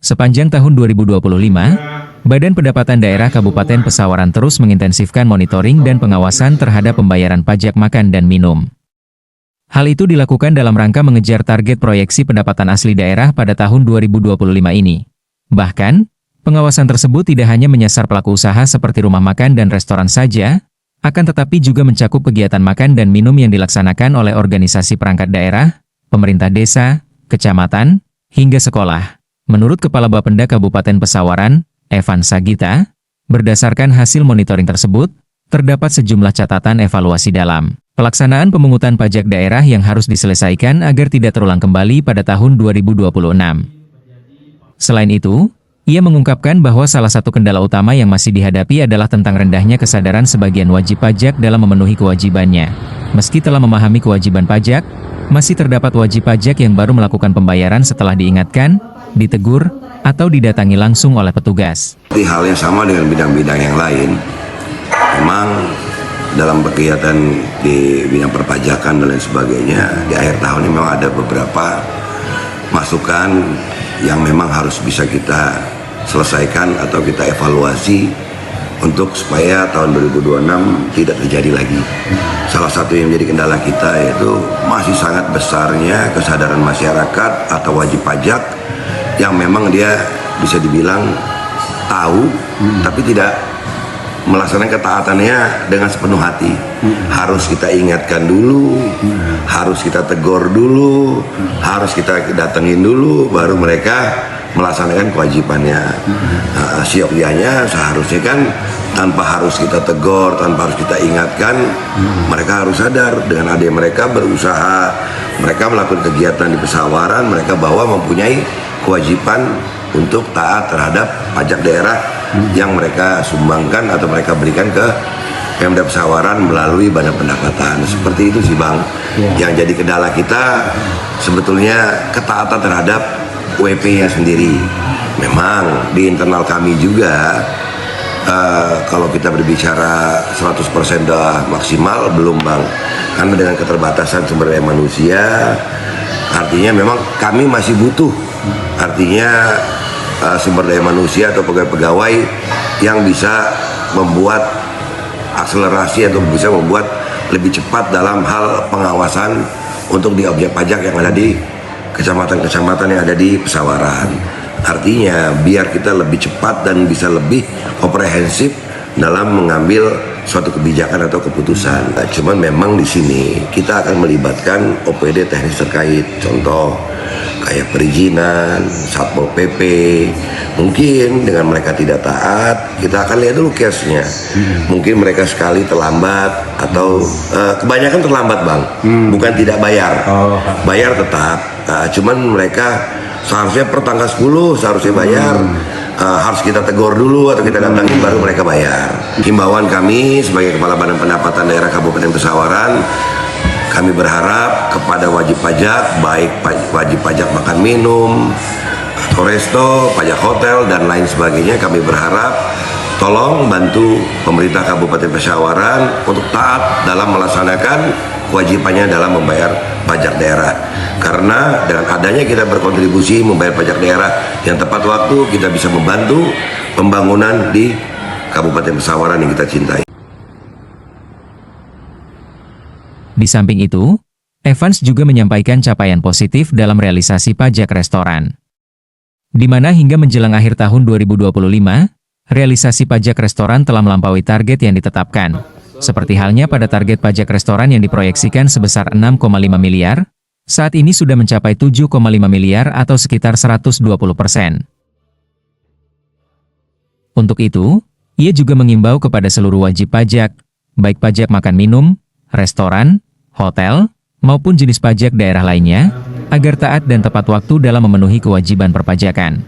Sepanjang tahun 2025, Badan Pendapatan Daerah Kabupaten Pesawaran terus mengintensifkan monitoring dan pengawasan terhadap pembayaran pajak makan dan minum. Hal itu dilakukan dalam rangka mengejar target proyeksi pendapatan asli daerah pada tahun 2025 ini. Bahkan, pengawasan tersebut tidak hanya menyasar pelaku usaha seperti rumah makan dan restoran saja, akan tetapi juga mencakup kegiatan makan dan minum yang dilaksanakan oleh organisasi perangkat daerah, pemerintah desa, kecamatan, hingga sekolah. Menurut Kepala Bapenda Kabupaten Pesawaran, Evan Sagita, berdasarkan hasil monitoring tersebut, terdapat sejumlah catatan evaluasi dalam pelaksanaan pemungutan pajak daerah yang harus diselesaikan agar tidak terulang kembali pada tahun 2026. Selain itu, ia mengungkapkan bahwa salah satu kendala utama yang masih dihadapi adalah tentang rendahnya kesadaran sebagian wajib pajak dalam memenuhi kewajibannya. Meski telah memahami kewajiban pajak, masih terdapat wajib pajak yang baru melakukan pembayaran setelah diingatkan, ditegur, atau didatangi langsung oleh petugas. Seperti hal yang sama dengan bidang-bidang yang lain, memang dalam kegiatan di bidang perpajakan dan lain sebagainya, di akhir tahun ini memang ada beberapa masukan yang memang harus bisa kita selesaikan atau kita evaluasi untuk supaya tahun 2026 tidak terjadi lagi. Salah satu yang menjadi kendala kita yaitu masih sangat besarnya kesadaran masyarakat atau wajib pajak yang memang dia bisa dibilang tahu tapi tidak melaksanakan ketaatannya dengan sepenuh hati. Harus kita ingatkan dulu, harus kita tegur dulu, harus kita datengin dulu, baru mereka melaksanakan kewajibannya. Siokianya seharusnya kan tanpa harus kita tegur, tanpa harus kita ingatkan, mereka harus sadar dengan adanya mereka berusaha, mereka melakukan kegiatan di Pesawaran, mereka bahwa mempunyai kewajiban untuk taat terhadap pajak daerah yang mereka sumbangkan atau mereka berikan ke Pemda Pesawaran melalui badan pendapatan. Seperti itu sih Bang. Yang jadi kendala kita sebetulnya ketaatan terhadap UEP-nya sendiri. Memang di internal kami juga kalau kita berbicara 100% dah maksimal belum Bang. Karena dengan keterbatasan sumber daya manusia, artinya memang kami masih butuh. Artinya sumber daya manusia atau pegawai-pegawai yang bisa membuat akselerasi atau bisa membuat lebih cepat dalam hal pengawasan untuk di objek pajak yang ada di kecamatan-kecamatan yang ada di Pesawaran. Artinya biar kita lebih cepat dan bisa lebih komprehensif dalam mengambil suatu kebijakan atau keputusan. Cuman memang di sini kita akan melibatkan OPD teknis terkait, contoh kayak perizinan, Satpol PP. Mungkin dengan mereka tidak taat, kita akan lihat dulu case-nya. Mungkin mereka sekali terlambat atau kebanyakan terlambat Bang, bukan tidak bayar. Bayar tetap, cuman mereka seharusnya per tanggal 10 seharusnya bayar. Harus kita tegur dulu atau kita datangi baru mereka bayar. Himbauan kami sebagai Kepala Badan Pendapatan Daerah Kabupaten Pesawaran, kami berharap kepada wajib pajak, baik wajib pajak makan minum, atau resto, pajak hotel, dan lain sebagainya, kami berharap tolong bantu pemerintah Kabupaten Pesawaran untuk taat dalam melaksanakan kewajibannya dalam membayar pajak daerah. Karena dengan adanya kita berkontribusi membayar pajak daerah yang tepat waktu, kita bisa membantu pembangunan di Kabupaten Pesawaran yang kita cintai. Di samping itu, Evans juga menyampaikan capaian positif dalam realisasi pajak restoran. Di mana hingga menjelang akhir tahun 2025, realisasi pajak restoran telah melampaui target yang ditetapkan. Seperti halnya pada target pajak restoran yang diproyeksikan sebesar 6,5 miliar, saat ini sudah mencapai 7,5 miliar atau sekitar 120%. Untuk itu, ia juga mengimbau kepada seluruh wajib pajak, baik pajak makan minum, restoran, hotel, maupun jenis pajak daerah lainnya, agar taat dan tepat waktu dalam memenuhi kewajiban perpajakan.